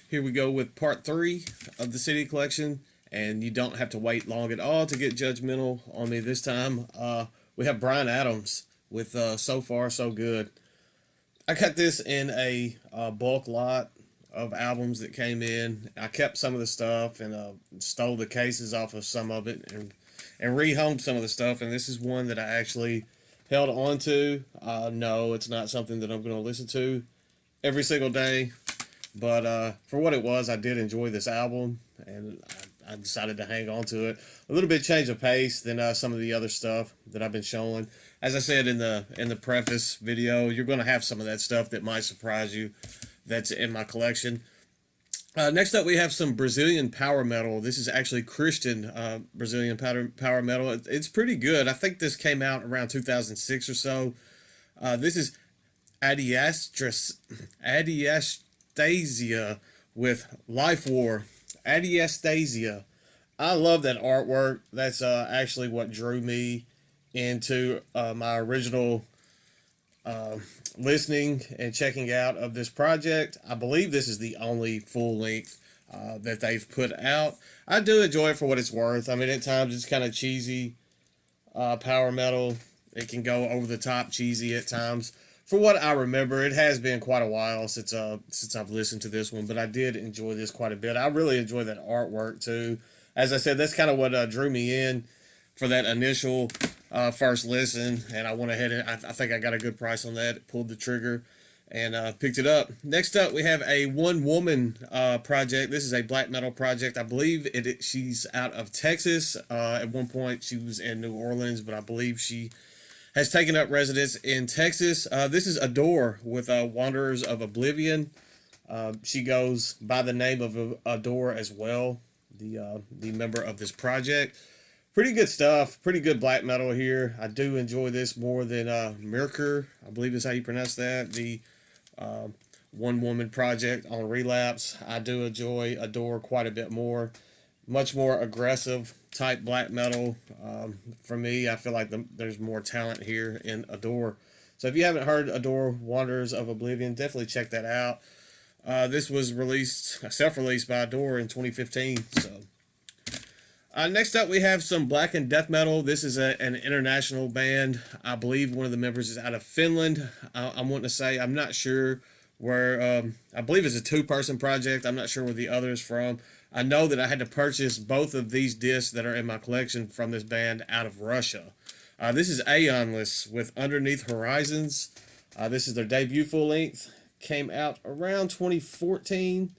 Here we go with part 3 of the CD collection, and you don't have to wait long at all to get judgmental on me this time. We have Bryan Adams with So Far So Good. I got this in a bulk lot of albums that came in. I kept some of the stuff and stole the cases off of some of it and rehomed some of the stuff. And this is one that I actually held on to. No, it's not something that I'm going to listen to every single day. But for what it was, I did enjoy this album, and I decided to hang on to it. A little bit change of pace than some of the other stuff that I've been showing. As I said in the preface video, you're going to have some of that stuff that might surprise you. That's in my collection. Next up, we have some Brazilian power metal. This is actually Christian Brazilian power metal. It's pretty good. I think this came out around 2006 or so. This is Adiastasia with Life War. Adiastasia. I love that artwork. That's actually what drew me into my original listening and checking out of this project. I believe this is the only full length that they've put out. I do enjoy it for what it's worth. I mean, at times it's kind of cheesy power metal. It can go over the top cheesy at times. For what I remember, it has been quite a while since I've listened to this one, but I did enjoy this quite a bit. I really enjoy that artwork too. As I said, that's kind of what drew me in for that initial first listen, and I went ahead and I think I got a good price on that. Pulled the trigger and picked it up. Next up, we have a one-woman project. This is a black metal project. I believe she's out of Texas. At one point, she was in New Orleans, but I believe she has taken up residence in Texas. This is Adore with Wanderers of Oblivion. She goes by the name of Adore as well, the member of this project. Pretty good stuff. Pretty good black metal here. I do enjoy this more than Mirker, I believe is how you pronounce that. The one-woman project on Relapse. I do enjoy Adore quite a bit more. Much more aggressive type black metal. For me, I feel like there's more talent here in Adore. So if you haven't heard Adore Wanderers of Oblivion, definitely check that out. This was self-released by Adore in 2015. So next up, we have some black and death metal. This is an international band. I believe one of the members is out of Finland. I'm wanting to say, I'm not sure where. I believe it's a two-person project. I'm not sure where the other is from. I know that I had to purchase both of these discs that are in my collection from this band out of Russia. This is Aeonless with Underneath Horizons. This is their debut full length. Came out around 2014,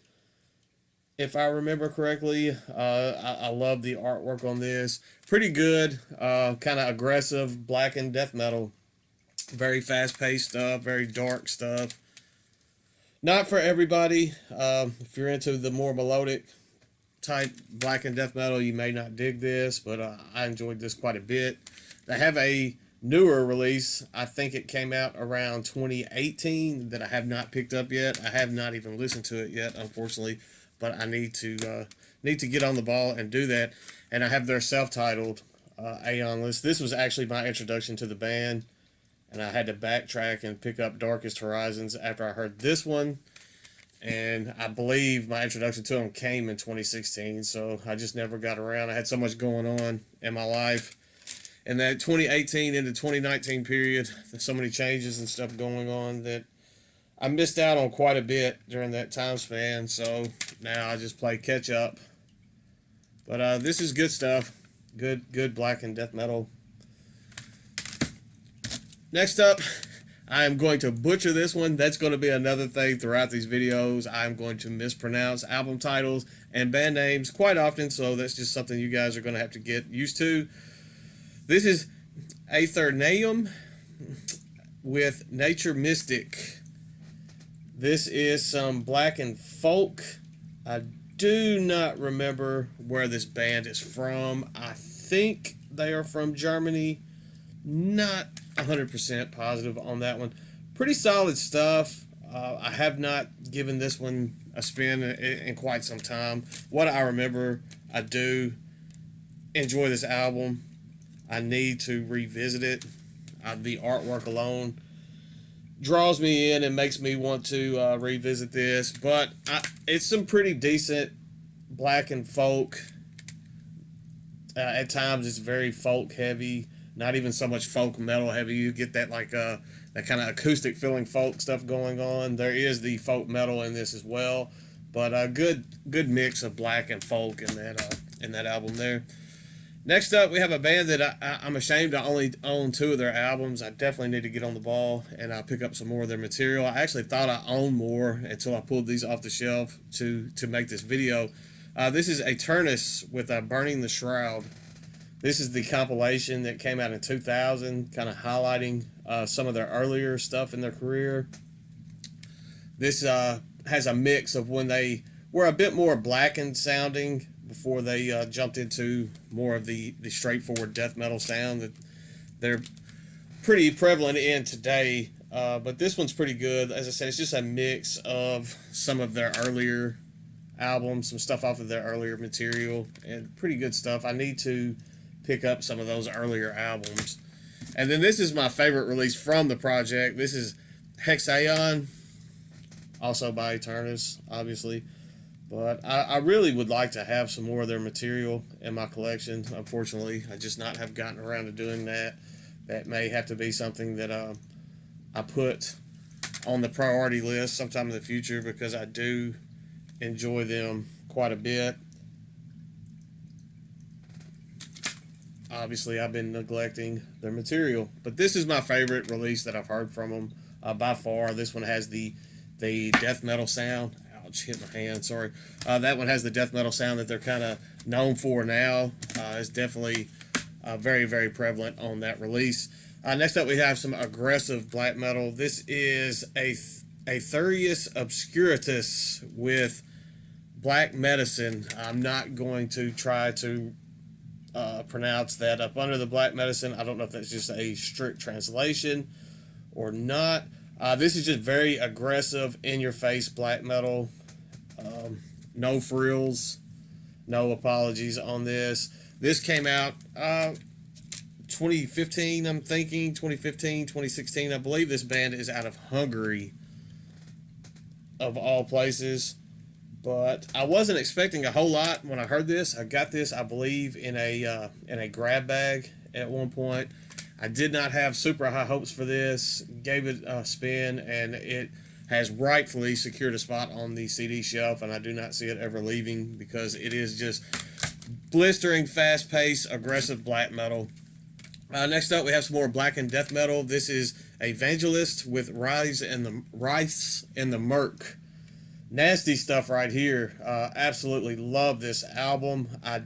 if I remember correctly. I love the artwork on this. Pretty good, kind of aggressive black and death metal. Very fast-paced stuff, very dark stuff. Not for everybody. If you're into the more melodic type black and death metal, you may not dig this, but I enjoyed this quite a bit. They have a newer release. I think it came out around 2018 that I have not picked up yet. I have not even listened to it yet, unfortunately, but I need to get on the ball and do that. And I have their self-titled Aeonless. This was actually my introduction to the band, and I had to backtrack and pick up Darkest Horizons after I heard this one. And I believe my introduction to them came in 2016, so I just never got around. I had so much going on in my life. In that 2018 into 2019 period, there's so many changes and stuff going on that I missed out on quite a bit during that time span. So now I just play catch up. But this is good stuff. Good black and death metal. Next up, I am going to butcher this one. That's going to be another thing throughout these videos. I'm going to mispronounce album titles and band names quite often, so that's just something you guys are going to have to get used to. This is Aetherneum with Nature Mystic. This is some black and folk. I do not remember where this band is from. I think they are from Germany. Not 100% positive on that one. Pretty solid stuff. I have not given this one a spin in quite some time. What I remember, I do enjoy this album. I need to revisit it. The artwork alone draws me in and makes me want to revisit this. But it's some pretty decent black and folk. At times, it's very folk heavy. Not even so much folk metal heavy. You get that like that kind of acoustic feeling folk stuff going on. There is the folk metal in this as well, but a good mix of black and folk in that album there. Next up, we have a band that I'm ashamed to only own two of their albums. I definitely need to get on the ball and pick up some more of their material. I actually thought I owned more until I pulled these off the shelf to make this video. This is Aeternus with Burning the Shroud. This is the compilation that came out in 2000, kind of highlighting some of their earlier stuff in their career. This has a mix of when they were a bit more blackened sounding before they jumped into more of the straightforward death metal sound that they're pretty prevalent in today. But this one's pretty good. As I said, it's just a mix of some of their earlier albums, some stuff off of their earlier material, and pretty good stuff. I need to pick up some of those earlier albums. And then this is my favorite release from the project. This is Hexaeon, also by Aeternus, obviously. But I really would like to have some more of their material in my collection. Unfortunately, I just not have gotten around to doing that. That may have to be something that I put on the priority list sometime in the future, because I do enjoy them quite a bit. Obviously, I've been neglecting their material, but this is my favorite release that I've heard from them by far. This one has the death metal sound. Ouch, hit my hand, sorry. That one has the death metal sound that they're kind of known for now. It's definitely very, very prevalent on that release. Next up, we have some aggressive black metal. This is Aetherius Obscuratus with Black Medicine. I'm not going to try to pronounce that up under the Black Medicine. I don't know if that's just a strict translation or not. This is just very aggressive, in-your-face black metal. No frills, no apologies on this. This came out 2015, I'm thinking. 2015, 2016. I believe this band is out of Hungary, of all places. But I wasn't expecting a whole lot when I heard this. I got this, I believe, in a grab bag at one point. I did not have super high hopes for this. Gave it a spin, and it has rightfully secured a spot on the CD shelf, and I do not see it ever leaving, because it is just blistering, fast-paced, aggressive black metal. Next up, we have some more black and death metal. This is Evangelist with Rice and the Merc. Nasty stuff right here. Absolutely love this album. I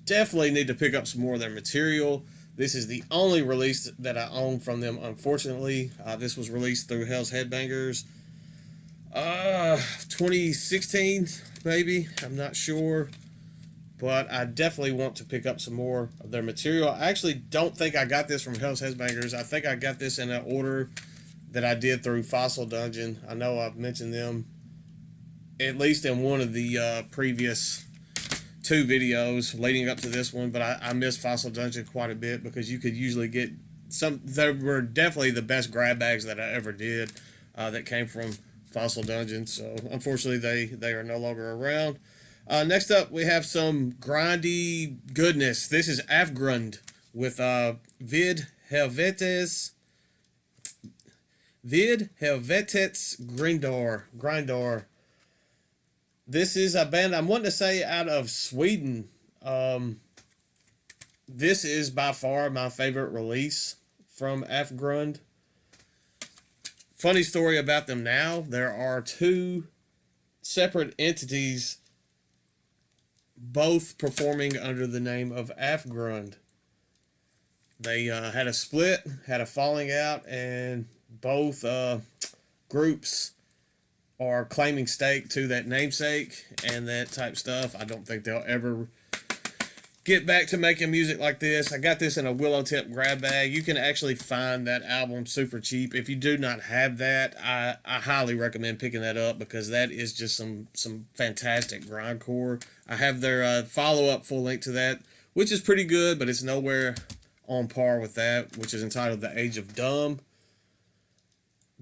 definitely need to pick up some more of their material. This is the only release that I own from them, unfortunately. This was released through Hell's Headbangers. 2016, maybe. I'm not sure. But I definitely want to pick up some more of their material. I actually don't think I got this from Hell's Headbangers. I think I got this in an order that I did through Fossil Dungeon. I know I've mentioned them at least in one of the previous two videos leading up to this one, but I missed Fossil Dungeon quite a bit, because you could usually get some. They were definitely the best grab bags that I ever did that came from Fossil Dungeon. So unfortunately, they are no longer around. Next up, we have some grindy goodness. This is Afgrund with Vid Helvetes Grindor. This is a band I'm wanting to say out of Sweden. This is by far my favorite release from Afgrund. Funny story about them now. There are two separate entities, both performing under the name of Afgrund. They had a split, had a falling out, and both groups are claiming stake to that namesake and that type stuff. I don't think they'll ever get back to making music like this. I got this in a willow tip grab bag. You can actually find that album super cheap. If you do not have that, I highly recommend picking that up, because that is just some fantastic grindcore. I have their follow-up full length to that, which is pretty good, but it's nowhere on par with that, which is entitled The Age of Dumb.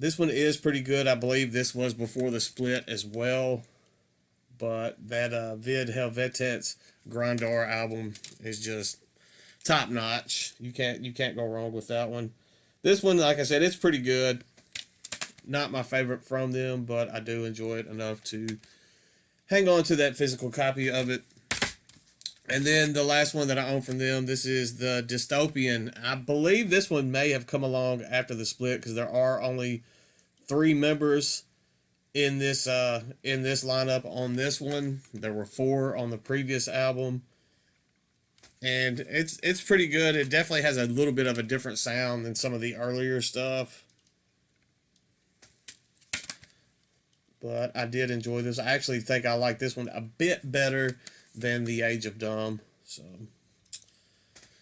This one is pretty good. I believe this was before the split as well. But that Vid Helvetet's Grandar album is just top notch. You can't go wrong with that one. This one, like I said, it's pretty good. Not my favorite from them, but I do enjoy it enough to hang on to that physical copy of it. And then the last one that I own from them, this is the Dystopian. I believe this one may have come along after the split because there are only 3 members in this lineup on this one. There were 4 on the previous album. And it's pretty good. It definitely has a little bit of a different sound than some of the earlier stuff. But I did enjoy this. I actually think I like this one a bit better than The Age of Dumb. So,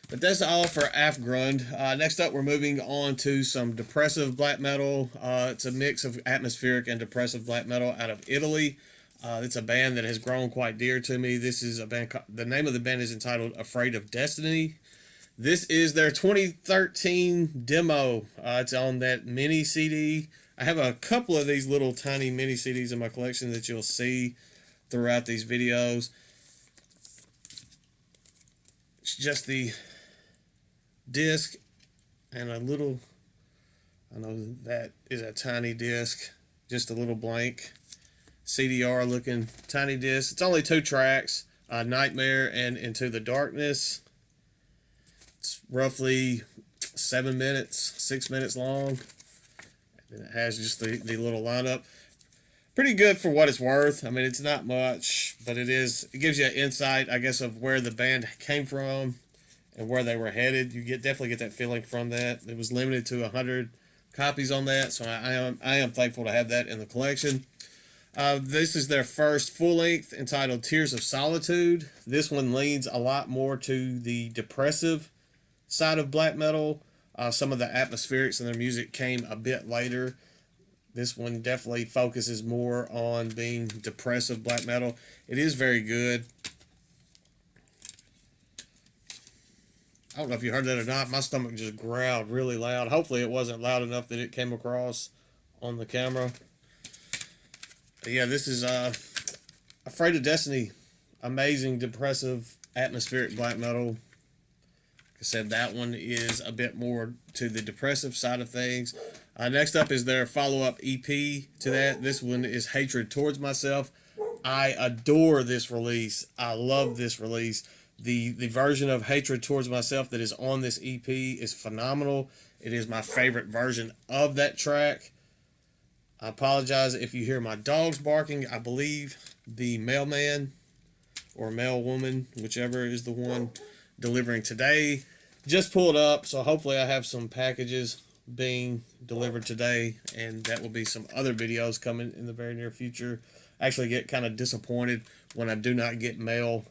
but that's all for Afgrund. Next up, we're moving on to some depressive black metal. It's a mix of atmospheric and depressive black metal out of Italy. It's a band that has grown quite dear to me. This is a band. The name of the band is entitled Afraid of Destiny. This is their 2013 demo. It's on that mini CD. I have a couple of these little tiny mini CDs in my collection that you'll see throughout these videos. It's just the disc and a little, I know that is a tiny disc, just a little blank CDR looking tiny disc. It's only 2 tracks, Nightmare and Into the Darkness. It's roughly 7 minutes, 6 minutes long. And it has just the little lineup. Pretty good for what it's worth. I mean, it's not much, but it gives you an insight, I guess, of where the band came from and where they were headed. You definitely get that feeling from that. It was limited to 100 copies on that, so I am thankful to have that in the collection. This is their first full length entitled Tears of Solitude. This one leans a lot more to the depressive side of black metal. Some of the atmospherics in their music came a bit later. This one definitely focuses more on being depressive black metal. It is very good. I don't know if you heard that or not. My stomach just growled really loud. Hopefully it wasn't loud enough that it came across on the camera. But yeah, this is Afraid of Destiny. Amazing, depressive, atmospheric black metal. I said that one is a bit more to the depressive side of things. Next up is their follow-up EP to that. This one is Hatred Towards Myself. I adore this release. I love this release. The version of Hatred Towards Myself that is on this EP is phenomenal. It is my favorite version of that track. I apologize if you hear my dogs barking. I believe the mailman or mailwoman, whichever is the one delivering today, just pulled up, so hopefully I have some packages being delivered today, and that will be some other videos coming in the very near future. I actually get kind of disappointed when I do not get mail.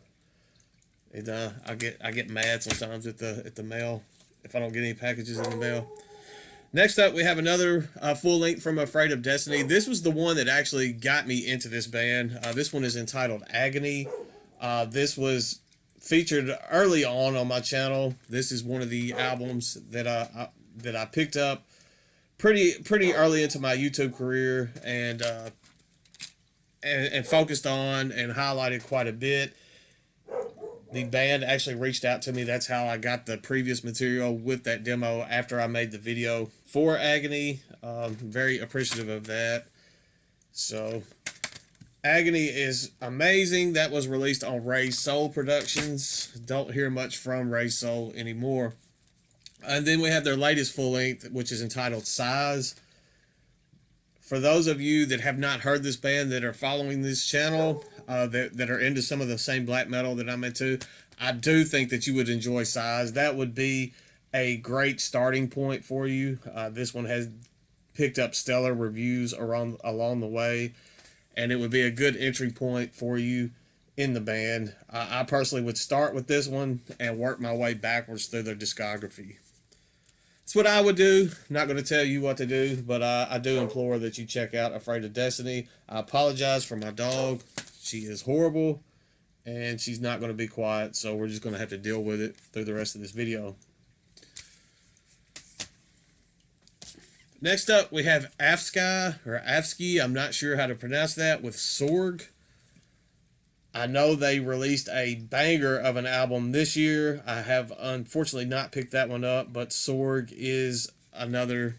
I get mad sometimes at the mail if I don't get any packages in the mail. Next up, we have another full length from Afraid of Destiny. This was the one that actually got me into this band. This one is entitled Agony. This was featured early on my channel. This is one of the albums that I picked up pretty early into my YouTube career and focused on and highlighted quite a bit. The band actually reached out to me. That's how I got the previous material with that demo after I made the video for Agony. Very appreciative of that. So Agony is amazing. That was released on Raised Soul Productions. Don't hear much from Raised Soul anymore. And then we have their latest full length, which is entitled Size. For those of you that have not heard this band that are following this channel, that are into some of the same black metal that I'm into, I do think that you would enjoy Size. That would be a great starting point for you. This one has picked up stellar reviews along the way, and it would be a good entry point for you in the band. I personally would start with this one and work my way backwards through their discography. That's what I would do. I'm not going to tell you what to do, but I do implore that you check out Afraid of Destiny. I apologize for my dog. She is horrible, and she's not going to be quiet, so we're just going to have to deal with it through the rest of this video. Next up, we have Afsky or Afsky. I'm not sure how to pronounce that with Sorg. I know they released a banger of an album this year. I have unfortunately not picked that one up, but Sorg is another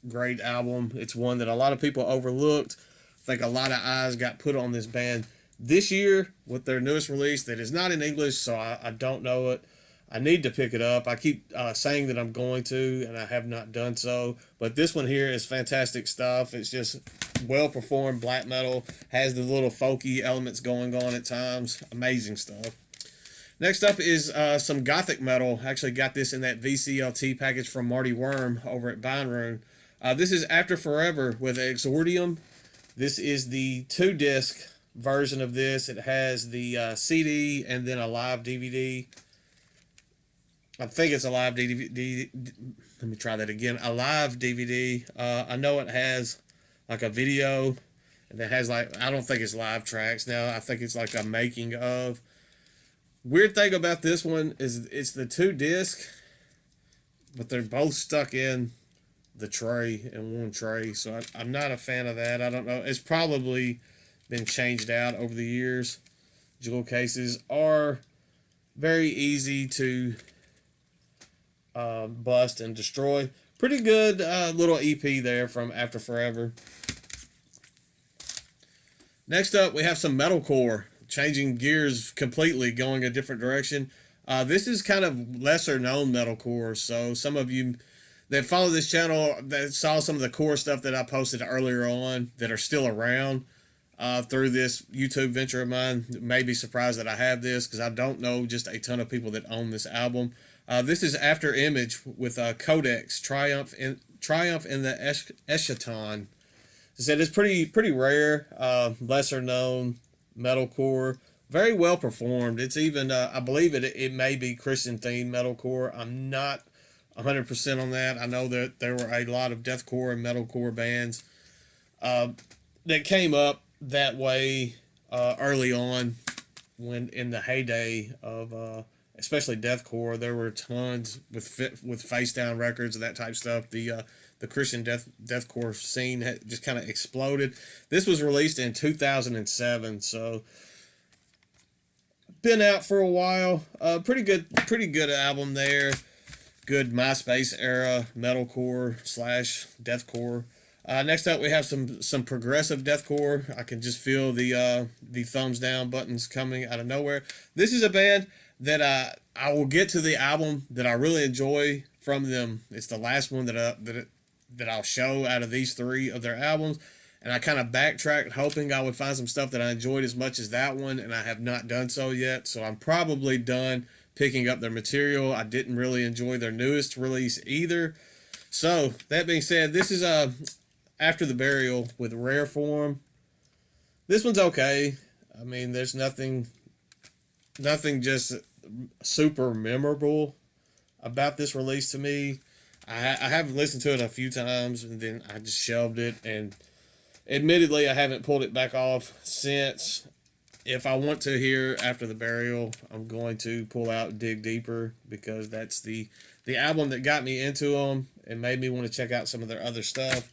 great album. It's one that a lot of people overlooked. I think a lot of eyes got put on this band this year with their newest release that is not in English, so I don't know it. I need to pick it up. I keep saying that I'm going to, and I have not done so. But this one here is fantastic stuff. It's just well performed black metal, has the little folky elements going on at times. Amazing stuff. Next up is some gothic metal. I actually got this in that VCLT package from Marty Worm over at Bindrune. This is After Forever with Exordium. This is the 2-disc version of this. It has the CD and then a live DVD. I think it's a live DVD. Let me try that again. A live DVD. I know it has like a video, and it has like, I don't think it's live tracks now. I think it's like a making of. Weird thing about this one is it's the 2-disc, but they're both stuck in the tray in one tray. So I'm not a fan of that. I don't know. It's probably been changed out over the years. Jewel cases are very easy to bust and destroy. Pretty good little EP there from After Forever. Next up, we have some metalcore, changing gears completely, going a different direction. This is kind of lesser known metalcore, so some of you that follow this channel that saw some of the core stuff that I posted earlier on that are still around through this YouTube venture of mine may be surprised that I have this, because I don't know just a ton of people that own this album. This is After Image with Codex, Triumph in the Eschaton. I said it's pretty rare, lesser known metalcore, very well performed. It's even I believe it may be Christian themed metalcore. I'm not 100% on that. I know that there were a lot of deathcore and metalcore bands that came up that way early on, when in the heyday of especially deathcore. There were tons with Face Down Records and that type of stuff. The Christian deathcore scene had just kind of exploded. This was released in 2007, so been out for a while. Pretty good album there. Good MySpace era metalcore / deathcore. Next up, we have some progressive deathcore. I can just feel the thumbs down buttons coming out of nowhere. This is a band that I will get to the album that I really enjoy from them. It's the last one that I'll show out of these 3 of their albums, and I kind of backtracked hoping I would find some stuff that I enjoyed as much as that one, and I have not done so yet. So I'm probably done picking up their material. I didn't really enjoy their newest release either. So that being said, this is After the Burial with Rare Form. This one's okay. I mean, there's nothing just super memorable about this release to me. I have listened to it a few times, and then I just shelved it, and admittedly I haven't pulled it back off since. If I want to hear After the Burial, I'm going to pull out Dig Deeper, because that's the album that got me into them and made me want to check out some of their other stuff.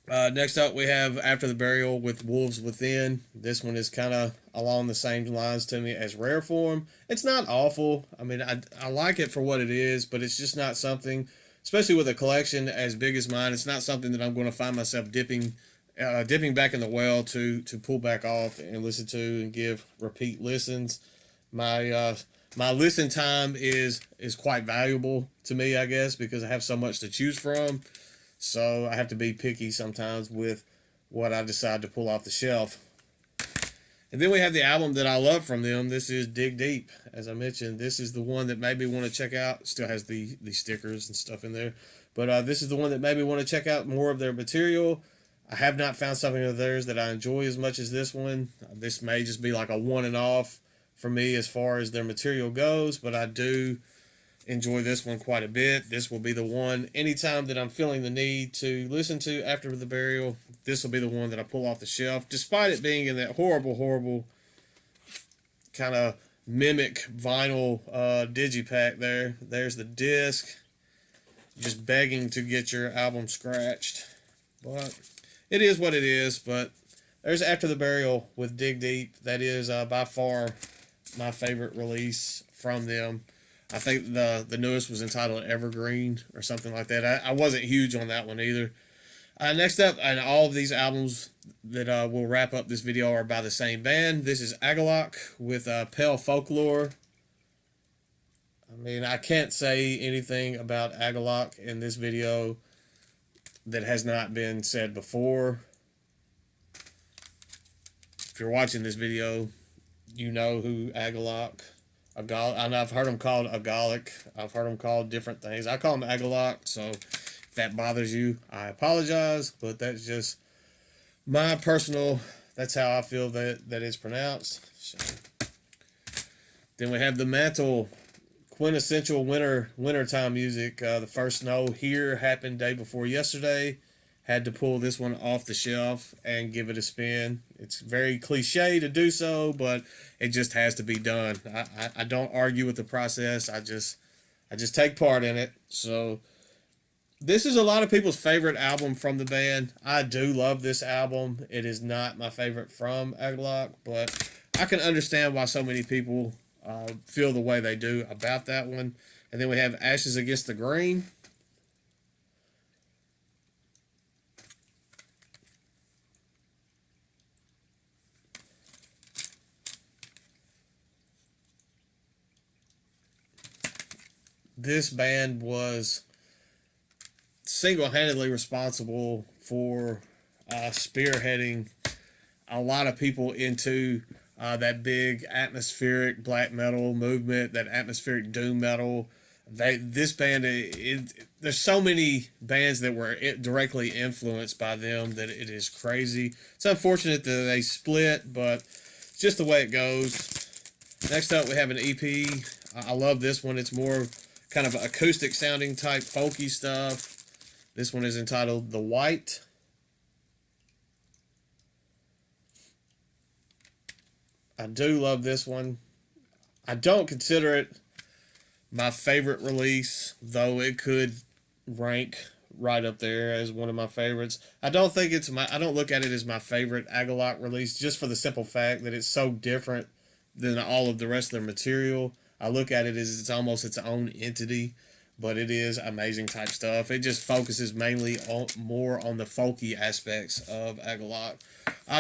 Next up, we have After the Burial with Wolves Within. This one is kind of along the same lines to me as Rare Form. It's not awful. I mean, I like it for what it is, but it's just not something, especially with a collection as big as mine, it's not something that I'm going to find myself dipping back in the well to pull back off and listen to and give repeat listens. My listen time is quite valuable to me, I guess, because I have so much to choose from. So I have to be picky sometimes with what I decide to pull off the shelf. And then we have the album that I love from them. This is Dig Deep. As I mentioned, this is the one that made me want to check out. Still has the stickers and stuff in there. But this is the one that made me want to check out more of their material. I have not found something of theirs that I enjoy as much as this one. This may just be like a one and off for me as far as their material goes, but I do enjoy this one quite a bit. This will be the one, anytime that I'm feeling the need to listen to After the Burial, this will be the one that I pull off the shelf, despite it being in that horrible kind of mimic vinyl digipack there. There's the disc. just begging to get your album scratched. But it is what it is. But there's After the Burial with Dig Deep. That is by far my favorite release from them. I think the newest was entitled Evergreen or something like that. I wasn't huge on that one either. Next up, and all of these albums that will wrap up this video are by the same band. This is Agalloch with Pale Folklore. I mean, I can't say anything about Agalloch in this video that has not been said before. If you're watching this video, you know who Agalloch. I know I've heard him called Agalloch. I've heard him called different things. I call him Agalloch, so if that bothers you, I apologize, but that's just my personal, that's how I feel that it's pronounced. So. Then we have The Mantle, quintessential wintertime music. The first snow here happened day before yesterday. Had to pull this one off the shelf and give it a spin. It's very cliche to do so, but it just has to be done. I don't argue with the process. I just take part in it. So this is a lot of people's favorite album from the band. I do love this album. It is not my favorite from Agalloch, but I can understand why so many people feel the way they do about that one. And then we have Ashes Against the Grain. This band was single-handedly responsible for spearheading a lot of people into that big atmospheric black metal movement, that atmospheric doom metal. This band, there's so many bands that were directly influenced by them that it is crazy. It's unfortunate that they split, but it's just the way it goes. Next up, we have an EP. I love this one. It's more kind of acoustic sounding type folky stuff. This one is entitled The White. I do love this one. I don't consider it my favorite release, though it could rank right up there as one of my favorites. I don't look at it as my favorite Agalloch release just for the simple fact that it's so different than all of the rest of their material. I look at it as it's almost its own entity, but it is amazing type stuff. It just focuses mainly more on the folky aspects of Agalloch.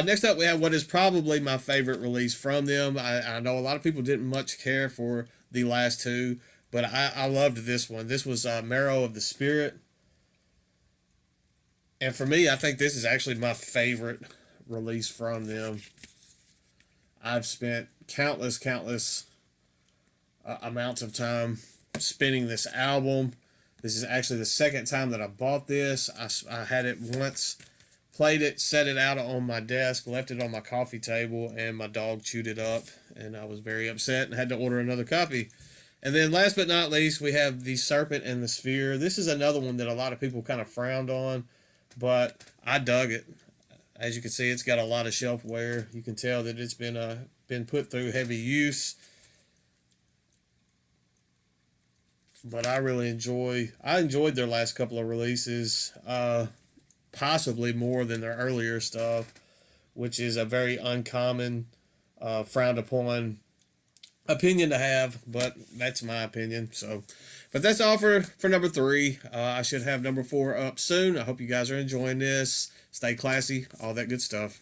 Next up, we have what is probably my favorite release from them. I know a lot of people didn't much care for the last two, but I loved this one. This was Marrow of the Spirit. And for me, I think this is actually my favorite release from them. I've spent countless amounts of time spinning this album. This is actually the second time that I bought this. I had it once, played it, set it out on my desk, left it on my coffee table, and my dog chewed it up, and I was very upset and had to order another copy. And then last but not least, we have The Serpent and the Sphere. This is another one that a lot of people kind of frowned on, but I dug it. As you can see, it's got a lot of shelf wear. You can tell that it's been put through heavy use. But I enjoyed their last couple of releases, possibly more than their earlier stuff, which is a very uncommon, frowned upon opinion to have, but that's my opinion. So, but that's all for number 3. I should have number 4 up soon. I hope you guys are enjoying this. Stay classy, all that good stuff.